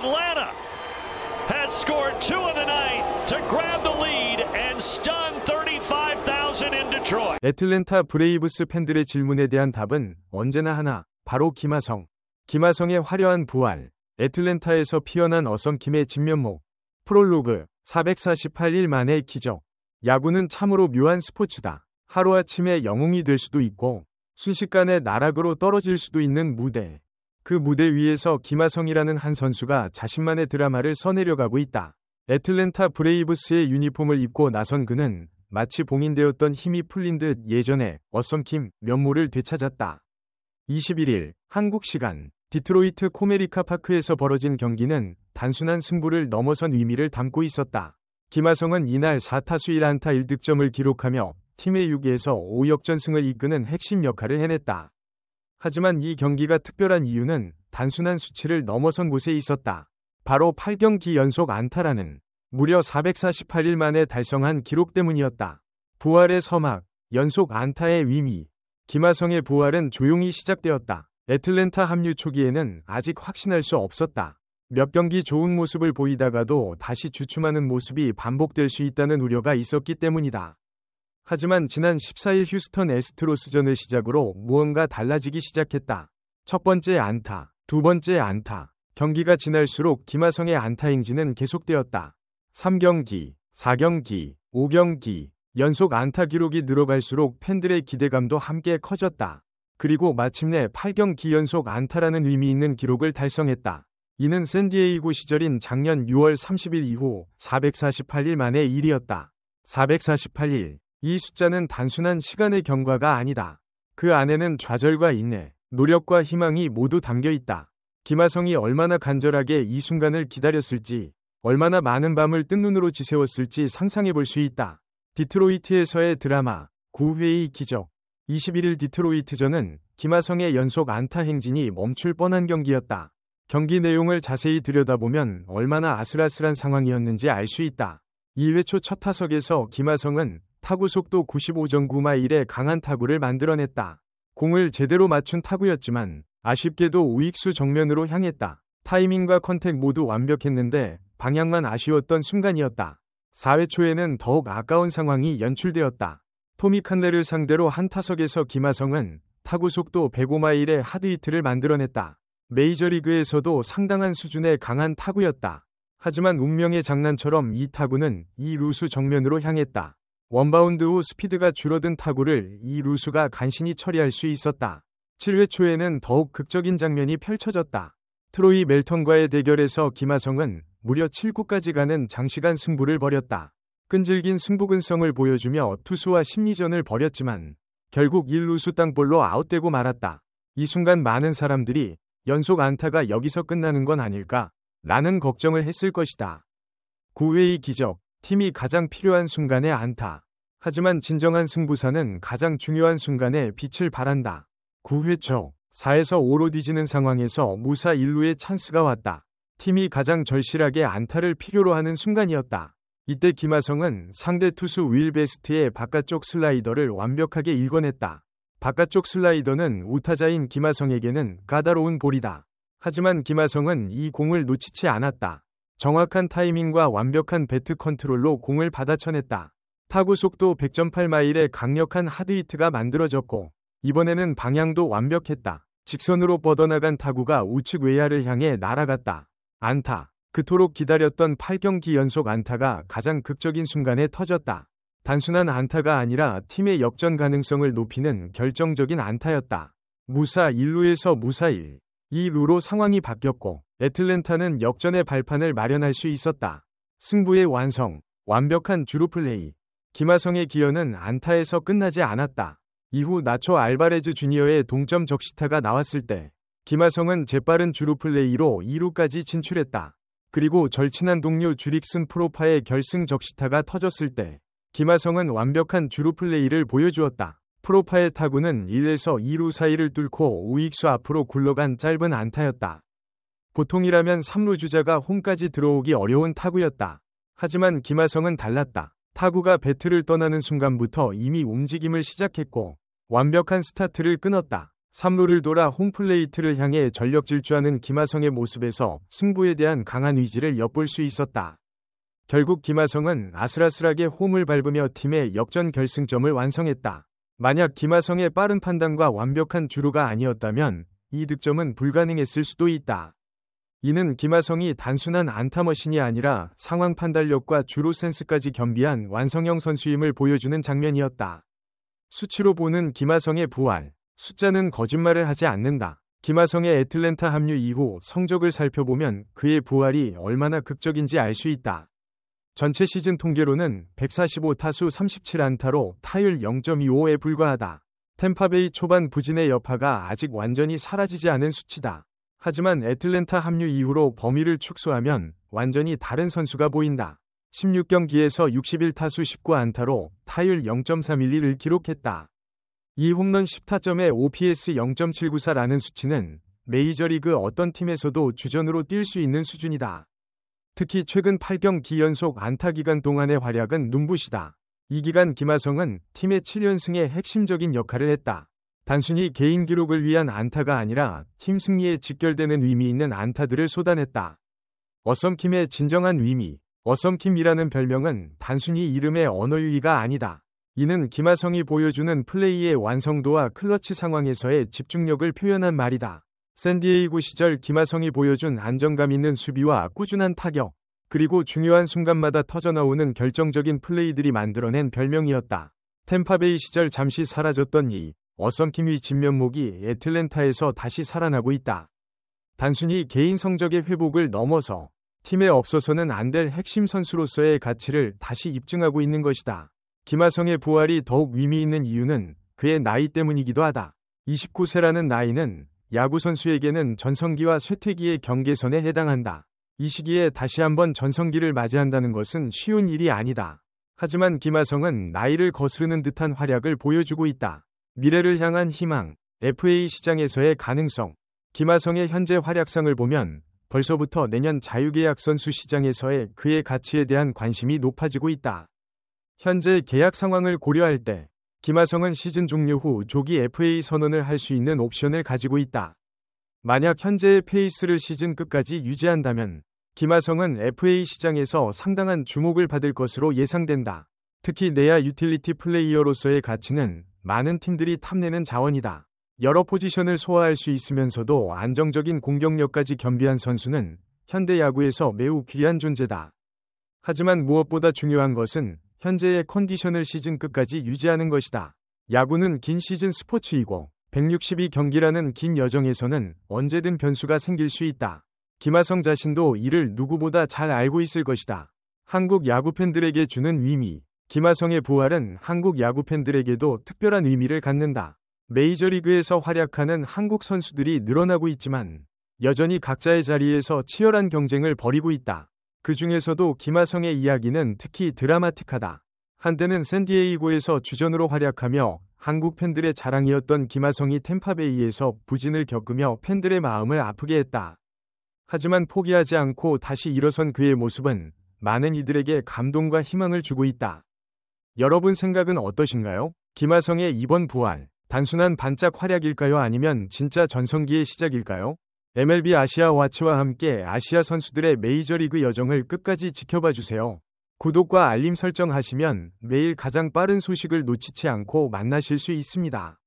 Atlanta has scored 2 in the night to grab the lead and stun 35,000 in Detroit. 애틀랜타 브레이브스 팬들의 질문에 대한 답은 언제나 하나, 바로 김하성. 김하성의 화려한 부활, 애틀랜타에서 피어난 어썸킴의 진면목, 프롤로그, 448일 만의 기적. 야구는 참으로 묘한 스포츠다. 하루아침에 영웅이 될 수도 있고 순식간에 나락으로 떨어질 수도 있는 무대. 그 무대 위에서 김하성이라는 한 선수가 자신만의 드라마를 써내려가고 있다. 애틀랜타 브레이브스의 유니폼을 입고 나선 그는 마치 봉인되었던 힘이 풀린 듯 예전의 어썸킴 면모를 되찾았다. 21일 한국 시간 디트로이트 코메리카 파크에서 벌어진 경기는 단순한 승부를 넘어선 의미를 담고 있었다. 김하성은 이날 4타수 1안타 1득점을 기록하며 팀의 6에서 5역전승을 이끄는 핵심 역할을 해냈다. 하지만 이 경기가 특별한 이유는 단순한 수치를 넘어선 곳에 있었다. 바로 8경기 연속 안타라는 무려 448일 만에 달성한 기록 때문이었다. 부활의 서막, 연속 안타의 의미. 김하성의 부활은 조용히 시작되었다. 애틀랜타 합류 초기에는 아직 확신할 수 없었다. 몇 경기 좋은 모습을 보이다가도 다시 주춤하는 모습이 반복될 수 있다는 우려가 있었기 때문이다. 하지만 지난 14일 휴스턴 애스트로스전을 시작으로 무언가 달라지기 시작했다. 첫 번째 안타, 두 번째 안타. 경기가 지날수록 김하성의 안타 행진은 계속되었다. 3경기, 4경기, 5경기. 연속 안타 기록이 늘어갈수록 팬들의 기대감도 함께 커졌다. 그리고 마침내 8경기 연속 안타라는 의미 있는 기록을 달성했다. 이는 샌디에이고 시절인 작년 6월 30일 이후 448일 만의 일이었다. 448일. 이 숫자는 단순한 시간의 경과가 아니다. 그 안에는 좌절과 인내, 노력과 희망이 모두 담겨 있다. 김하성이 얼마나 간절하게 이 순간을 기다렸을지, 얼마나 많은 밤을 뜬 눈으로 지새웠을지 상상해 볼 수 있다. 디트로이트에서의 드라마, 9회의 기적. 21일 디트로이트전은 김하성의 연속 안타 행진이 멈출 뻔한 경기였다. 경기 내용을 자세히 들여다보면 얼마나 아슬아슬한 상황이었는지 알 수 있다. 2회 초 첫 타석에서 김하성은 타구 속도 95.9마일의 강한 타구를 만들어냈다. 공을 제대로 맞춘 타구였지만 아쉽게도 우익수 정면으로 향했다. 타이밍과 컨택 모두 완벽했는데 방향만 아쉬웠던 순간이었다. 4회 초에는 더욱 아까운 상황이 연출되었다. 토미 칸레를 상대로 한 타석에서 김하성은 타구 속도 105마일의 하드히트를 만들어냈다. 메이저리그에서도 상당한 수준의 강한 타구였다. 하지만 운명의 장난처럼 이 타구는 이 루수 정면으로 향했다. 원바운드 후 스피드가 줄어든 타구를 이 루수가 간신히 처리할 수 있었다. 7회 초에는 더욱 극적인 장면이 펼쳐졌다. 트로이 멜턴과의 대결에서 김하성은 무려 7구까지 가는 장시간 승부를 벌였다. 끈질긴 승부근성을 보여주며 투수와 심리전을 벌였지만 결국 1루수 땅볼로 아웃되고 말았다. 이 순간 많은 사람들이 연속 안타가 여기서 끝나는 건 아닐까? 라는 걱정을 했을 것이다. 9회의 기적, 팀이 가장 필요한 순간의 안타. 하지만 진정한 승부사는 가장 중요한 순간에 빛을 발한다. 9회 초, 4에서 5로 뒤지는 상황에서 무사 1루의 찬스가 왔다. 팀이 가장 절실하게 안타를 필요로 하는 순간이었다. 이때 김하성은 상대 투수 윌 베스트의 바깥쪽 슬라이더를 완벽하게 읽어냈다. 바깥쪽 슬라이더는 우타자인 김하성에게는 까다로운 볼이다. 하지만 김하성은 이 공을 놓치지 않았다. 정확한 타이밍과 완벽한 배트 컨트롤로 공을 받아쳐냈다. 타구 속도 100.8마일의 강력한 하드히트가 만들어졌고 이번에는 방향도 완벽했다. 직선으로 뻗어나간 타구가 우측 외야를 향해 날아갔다. 안타. 그토록 기다렸던 8경기 연속 안타가 가장 극적인 순간에 터졌다. 단순한 안타가 아니라 팀의 역전 가능성을 높이는 결정적인 안타였다. 무사 1루에서 무사 1. 이 루로 상황이 바뀌었고 애틀랜타는 역전의 발판을 마련할 수 있었다. 승부의 완성, 완벽한 주루 플레이. 김하성의 기여는 안타에서 끝나지 않았다. 이후 나초 알바레즈 주니어의 동점 적시타가 나왔을 때 김하성은 재빠른 주루 플레이로 2루까지 진출했다. 그리고 절친한 동료 주릭슨 프로파의 결승 적시타가 터졌을 때 김하성은 완벽한 주루 플레이를 보여주었다. 프로파의 타구는 1에서 2루 사이를 뚫고 우익수 앞으로 굴러간 짧은 안타였다. 보통이라면 3루 주자가 홈까지 들어오기 어려운 타구였다. 하지만 김하성은 달랐다. 타구가 배트를 떠나는 순간부터 이미 움직임을 시작했고 완벽한 스타트를 끊었다. 3루를 돌아 홈플레이트를 향해 전력 질주하는 김하성의 모습에서 승부에 대한 강한 의지를 엿볼 수 있었다. 결국 김하성은 아슬아슬하게 홈을 밟으며 팀의 역전 결승점을 완성했다. 만약 김하성의 빠른 판단과 완벽한 주루가 아니었다면 이 득점은 불가능했을 수도 있다. 이는 김하성이 단순한 안타머신이 아니라 상황 판단력과 주루 센스까지 겸비한 완성형 선수임을 보여주는 장면이었다. 수치로 보는 김하성의 부활. 숫자는 거짓말을 하지 않는다. 김하성의 애틀랜타 합류 이후 성적을 살펴보면 그의 부활이 얼마나 극적인지 알 수 있다. 전체 시즌 통계로는 145타수 37안타로 타율 0.25에 불과하다. 템파베이 초반 부진의 여파가 아직 완전히 사라지지 않은 수치다. 하지만 애틀랜타 합류 이후로 범위를 축소하면 완전히 다른 선수가 보인다. 16경기에서 61타수 19안타로 타율 0.312를 기록했다. 이 홈런 10타점에 OPS 0.794라는 수치는 메이저리그 어떤 팀에서도 주전으로 뛸 수 있는 수준이다. 특히 최근 8경기 연속 안타 기간 동안의 활약은 눈부시다. 이 기간 김하성은 팀의 7연승에 핵심적인 역할을 했다. 단순히 개인 기록을 위한 안타가 아니라 팀 승리에 직결되는 의미 있는 안타들을 쏟아냈다. 어썸킴의 진정한 의미, 어썸킴이라는 별명은 단순히 이름의 언어유희가 아니다. 이는 김하성이 보여주는 플레이의 완성도와 클러치 상황에서의 집중력을 표현한 말이다. 샌디에이고 시절 김하성이 보여준 안정감 있는 수비와 꾸준한 타격, 그리고 중요한 순간마다 터져나오는 결정적인 플레이들이 만들어낸 별명이었다. 템파베이 시절 잠시 사라졌던 이 어썸킴의 진면목이 애틀랜타에서 다시 살아나고 있다. 단순히 개인 성적의 회복을 넘어서 팀에 없어서는 안 될 핵심 선수로서의 가치를 다시 입증하고 있는 것이다. 김하성의 부활이 더욱 의미 있는 이유는 그의 나이 때문이기도 하다. 29세라는 나이는 야구 선수에게는 전성기와 쇠퇴기의 경계선에 해당한다. 이 시기에 다시 한번 전성기를 맞이한다는 것은 쉬운 일이 아니다. 하지만 김하성은 나이를 거스르는 듯한 활약을 보여주고 있다. 미래를 향한 희망, FA 시장에서의 가능성. 김하성의 현재 활약상을 보면 벌써부터 내년 자유계약 선수 시장에서의 그의 가치에 대한 관심이 높아지고 있다. 현재 계약 상황을 고려할 때 김하성은 시즌 종료 후 조기 FA 선언을 할 수 있는 옵션을 가지고 있다. 만약 현재의 페이스를 시즌 끝까지 유지한다면 김하성은 FA 시장에서 상당한 주목을 받을 것으로 예상된다. 특히 내야 유틸리티 플레이어로서의 가치는 많은 팀들이 탐내는 자원이다. 여러 포지션을 소화할 수 있으면서도 안정적인 공격력까지 겸비한 선수는 현대 야구에서 매우 귀한 존재다. 하지만 무엇보다 중요한 것은 현재의 컨디션을 시즌 끝까지 유지하는 것이다. 야구는 긴 시즌 스포츠이고 162경기라는 긴 여정에서는 언제든 변수가 생길 수 있다. 김하성 자신도 이를 누구보다 잘 알고 있을 것이다. 한국 야구 팬들에게 주는 의미. 김하성의 부활은 한국 야구 팬들에게도 특별한 의미를 갖는다. 메이저리그에서 활약하는 한국 선수들이 늘어나고 있지만 여전히 각자의 자리에서 치열한 경쟁을 벌이고 있다. 그 중에서도 김하성의 이야기는 특히 드라마틱하다. 한때는 샌디에이고에서 주전으로 활약하며 한국 팬들의 자랑이었던 김하성이 템파베이에서 부진을 겪으며 팬들의 마음을 아프게 했다. 하지만 포기하지 않고 다시 일어선 그의 모습은 많은 이들에게 감동과 희망을 주고 있다. 여러분 생각은 어떠신가요? 김하성의 이번 부활, 단순한 반짝 활약일까요? 아니면 진짜 전성기의 시작일까요? MLB 아시아 와치와 함께 아시아 선수들의 메이저리그 여정을 끝까지 지켜봐 주세요. 구독과 알림 설정하시면 매일 가장 빠른 소식을 놓치지 않고 만나실 수 있습니다.